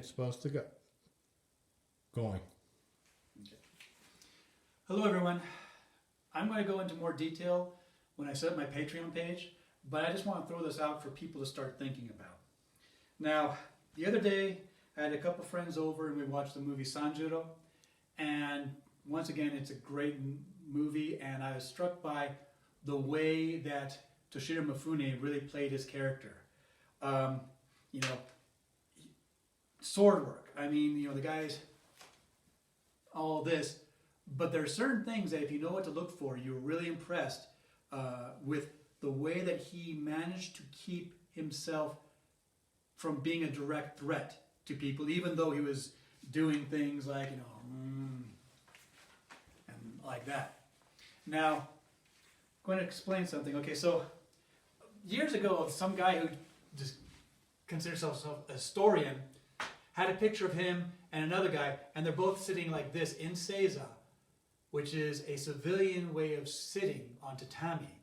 it's supposed to go. Going. Okay. Hello everyone. I'm going to go into more detail when I set up my Patreon page, but I just want to throw this out for people to start thinking about. Now, the other day I had a couple friends over and we watched the movie Sanjuro, and once again it's a great movie, and I was struck by the way that Toshiro Mifune really played his character. You know, sword work. I mean, you know, the guy's all this, but there are certain things that if you know what to look for, you're really impressed with the way that he managed to keep himself from being a direct threat to people, even though he was doing things like, you know, and like that. Now, I'm going to explain something. Okay, so years ago, some guy who just considers himself a historian had a picture of him and another guy, and they're both sitting like this in seiza, which is a civilian way of sitting on tatami.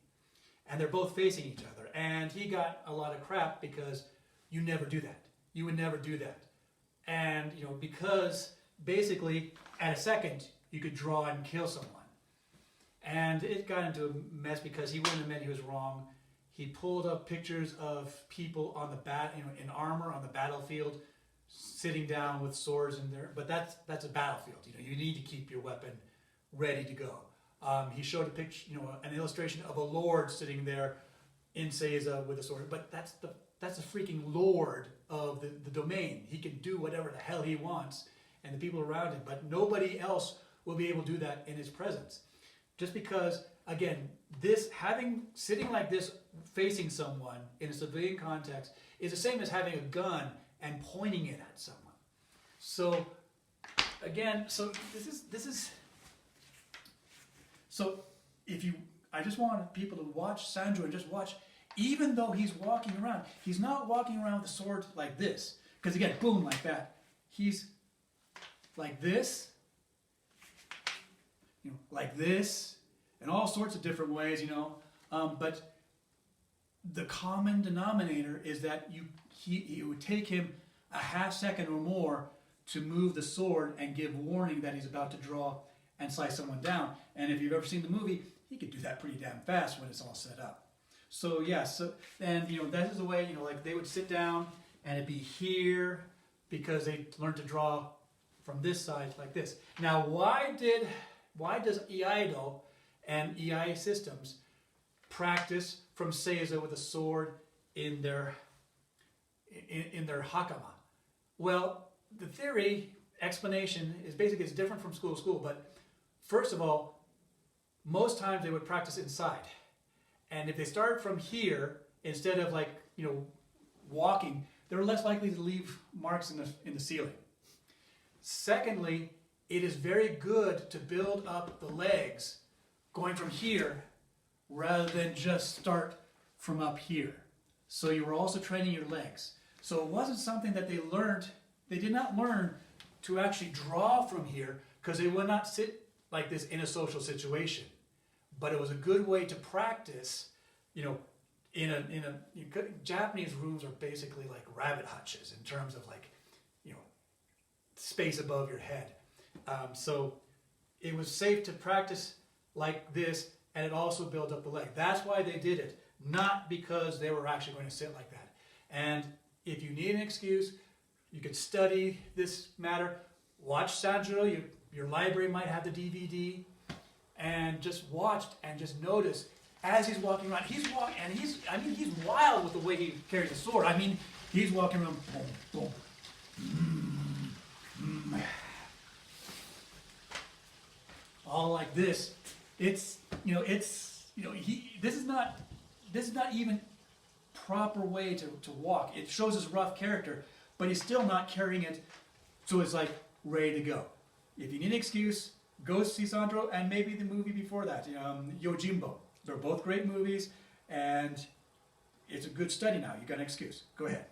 And they're both facing each other. And he got a lot of crap because you never do that. You would never do that. And, you know, because basically at a second you could draw and kill someone. And it got into a mess because he wouldn't admit he was wrong. He pulled up pictures of people on the in armor on the battlefield, sitting down with swords in there. But that's a battlefield. You know, you need to keep your weapon ready to go. He showed a picture, you know, an illustration of a lord sitting there in seiza with a sword. But that's the freaking lord of the domain. He can do whatever the hell he wants, and the people around him. But nobody else will be able to do that in his presence. Just because, again, sitting like this facing someone in a civilian context is the same as having a gun and pointing it at someone. So, again, so this is. So, I just want people to watch Sanjuro and just watch. Even though he's walking around, he's not walking around with the sword like this. Because again, boom, like that. He's like this, you know, like this, and all sorts of different ways, you know. But the common denominator is that it would take him a half second or more to move the sword and give warning that he's about to draw and slice someone down. And if you've ever seen the movie, he could do that pretty damn fast when it's all set up. So yeah, and you know, that is the way, you know, like they would sit down and it'd be here because they learned to draw from this side like this. Now, why does Iaido and EI systems practice from seiza with a sword in their hakama? Well, the theory explanation is basically it's different from school to school, but first of all, most times they would practice inside. And if they started from here, instead of like, you know, walking, they were less likely to leave marks in the ceiling. Secondly, it is very good to build up the legs going from here rather than just start from up here. So you were also training your legs. So it wasn't something that they did not learn to actually draw from here because they would not sit like this in a social situation. But it was a good way to practice, you know, Japanese rooms are basically like rabbit hutches in terms of like, you know, space above your head. So it was safe to practice like this, and it also built up the leg. That's why they did it, not because they were actually going to sit like that. And if you need an excuse, you could study this matter, watch Sanjuro, your library might have the DVD, and just watched and just noticed as he's walking around. He's wild with the way he carries the sword. I mean, he's walking around, boom, boom, all like this. This is not even proper way to walk. It shows his rough character, but he's still not carrying it, so it's like ready to go. If you need an excuse, go see Sanjuro and maybe the movie before that, Yojimbo. They're both great movies, and it's a good study now. You got an excuse. Go ahead.